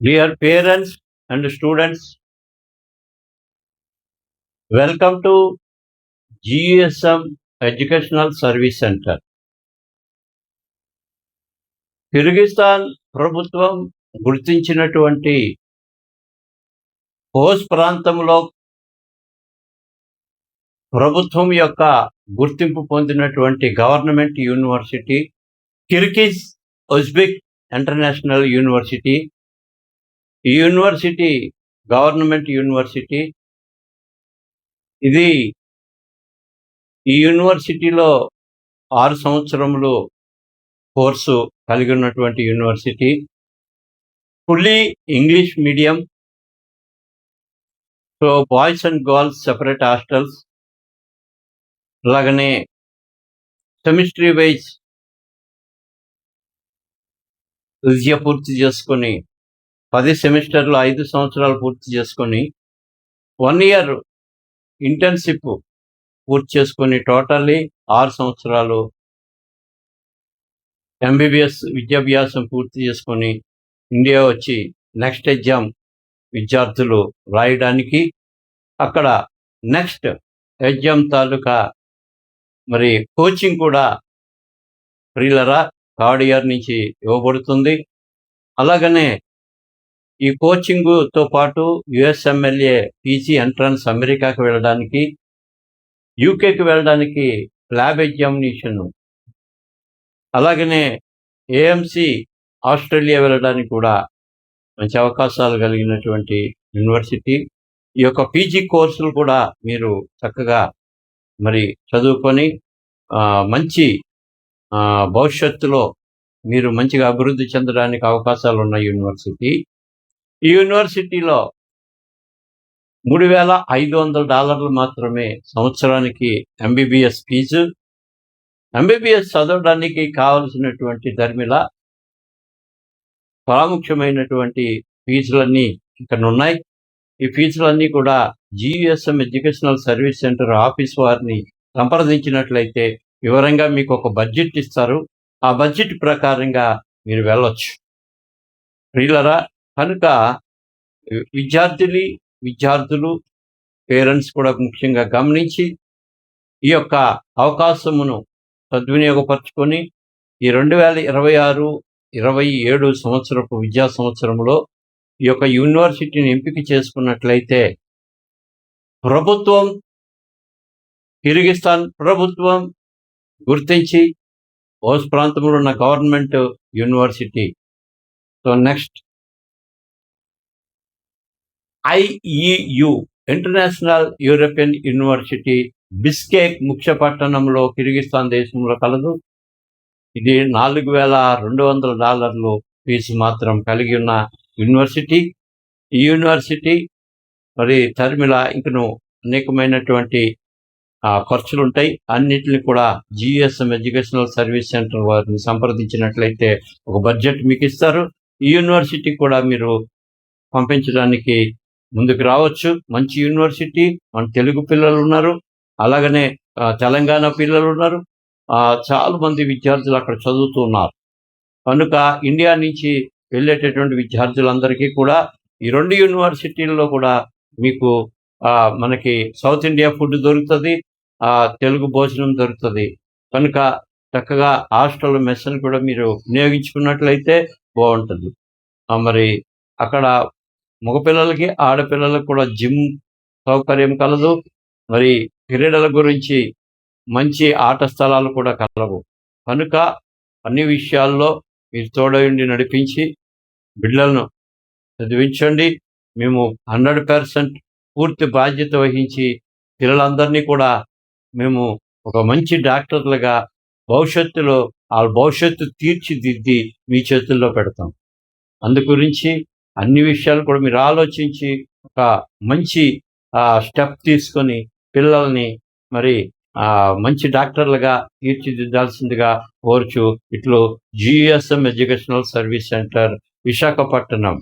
Dear parents and students, welcome to GSM Educational Service Center. Kyrgyzstan ప్రభుత్వం గుర్తించినటువంటి ఓస్ ప్రాంతంలో ప్రభుత్వం యొక్క గుర్తింపు పొందినటువంటి government university Kyrgyz Uzbek international university. ఈ యూనివర్సిటీ గవర్నమెంట్ యూనివర్సిటీ. ఇది ఈ యూనివర్సిటీలో 6 సంవత్సరములు కోర్సు కలిగి ఉన్నటువంటి university. Fully English medium. So boys and girls separate hostels. అలాగనే సెమిస్ట్రీ వైజ్ విద్య పూర్తి చేసుకొని 10 సెమిస్టర్లు 5 సంవత్సరాలు పూర్తి చేసుకొని 1 ఇయర్ ఇంటర్న్షిప్ పూర్తి చేసుకొని టోటల్లీ 6 సంవత్సరాలు ఎంబీబీఎస్ విద్యాభ్యాసం పూర్తి చేసుకొని ఇండియా వచ్చి నెక్స్ట్ ఎగ్జామ్ విద్యార్థులు రాయడానికి అక్కడ నెక్స్ట్ ఎగ్జామ్ తాలూకా మరి కోచింగ్ కూడా ప్రియులరా 3rd ఇయర్ నుంచి ఇవ్వబడుతుంది. అలాగనే ఈ కోచింగ్తో పాటు యుఎస్ఎంఎల్ఏ పీజీ ఎంట్రన్స్ అమెరికాకి వెళ్ళడానికి, యూకేకి వెళ్ళడానికి ల్యాబ్ ఎగ్జామినేషన్, అలాగనే ఏఎంసీ ఆస్ట్రేలియా వెళ్ళడానికి కూడా మంచి అవకాశాలు కలిగినటువంటి యూనివర్సిటీ. ఈ యొక్క పీజీ కోర్సులు కూడా మీరు చక్కగా మరి చదువుకొని మంచి భవిష్యత్తులో మీరు మంచిగా అభివృద్ధి చెందడానికి అవకాశాలు ఉన్న యూనివర్సిటీ. ఈ యూనివర్సిటీలో $3,500 మాత్రమే సంవత్సరానికి ఎంబీబీఎస్ ఫీజు. ఎంబీబీఎస్ చదవడానికి కావలసినటువంటి ధర్మిల ప్రాముఖ్యమైనటువంటి ఫీజులన్నీ ఇక్కడ ఉన్నాయి. ఈ ఫీజులన్నీ కూడా GSM educational service centre office వారిని సంప్రదించినట్లయితే వివరంగా మీకు ఒక బడ్జెట్ ఇస్తారు. ఆ బడ్జెట్ ప్రకారంగా మీరు వెళ్ళొచ్చు. ప్రియులరా, కనుక విద్యార్థులు పేరెంట్స్ కూడా ముఖ్యంగా గమనించి ఈ యొక్క అవకాశమును సద్వినియోగపరచుకొని ఈ 2026-27 సంవత్సరపు విద్యా సంవత్సరంలో ఈ యొక్క యూనివర్సిటీని ఎంపిక చేసుకున్నట్లయితే ప్రభుత్వం, కిర్గిస్థాన్ ప్రభుత్వం గుర్తించి ఓస్ ప్రాంతంలో ఉన్న government university. So next IEU international European university Bishkek ముఖ్య పట్టణంలో కిర్గిస్థాన్ దేశంలో కలదు. ఇది $4,200 ఫీజు మాత్రం కలిగి ఉన్న యూనివర్సిటీ. ఈ యూనివర్సిటీ మరి తరిమిల ఇంకను అనేకమైనటువంటి ఖర్చులు ఉంటాయి. అన్నిటిని కూడా GSM ఎడ్యుకేషనల్ సర్వీస్ సెంటర్ వారిని సంప్రదించినట్లయితే ఒక బడ్జెట్ మీకు ఇస్తారు. ఈ యూనివర్సిటీ కూడా మీరు పంపించడానికి ముందుకు రావచ్చు. మంచి యూనివర్సిటీ. మన తెలుగు పిల్లలు ఉన్నారు, అలాగనే తెలంగాణ పిల్లలు ఉన్నారు. చాలా మంది విద్యార్థులు అక్కడ చదువుతూ ఉన్నారు. కనుక ఇండియా నుంచి వెళ్ళేటటువంటి విద్యార్థులందరికీ కూడా ఈ 2 యూనివర్సిటీల్లో కూడా మీకు మనకి సౌత్ ఇండియా ఫుడ్ దొరుకుతుంది, తెలుగు భోజనం దొరుకుతుంది. కనుక చక్కగా హాస్టల్ మెస్ని కూడా మీరు వినియోగించుకున్నట్లయితే బాగుంటుంది. మరి అక్కడ మగపిల్లలకి ఆడపిల్లలకు కూడా జిమ్ సౌకర్యం కలదు. మరి క్రీడల గురించి మంచి ఆట స్థలాలు కూడా కలవు. కనుక అన్ని విషయాల్లో మీరు తోడయుండి నడిపించి బిడ్డలను చదివించండి. మేము 100% పూర్తి బాధ్యత వహించి పిల్లలందరినీ కూడా మేము ఒక మంచి డాక్టర్లుగా భవిష్యత్తులో ఆ భవిష్యత్తు తీర్చిదిద్ది మీ చేతుల్లో పెడతాం. అందు గురించి అన్ని విషయాలు కూడా మీరు ఆలోచించి ఒక మంచి స్టెప్ తీసుకొని పిల్లల్ని మరి మంచి డాక్టర్లుగా తీర్చిదిద్దాల్సిందిగా కోరుచు ఇట్లు GSM educational service centre, Visakhapatnam.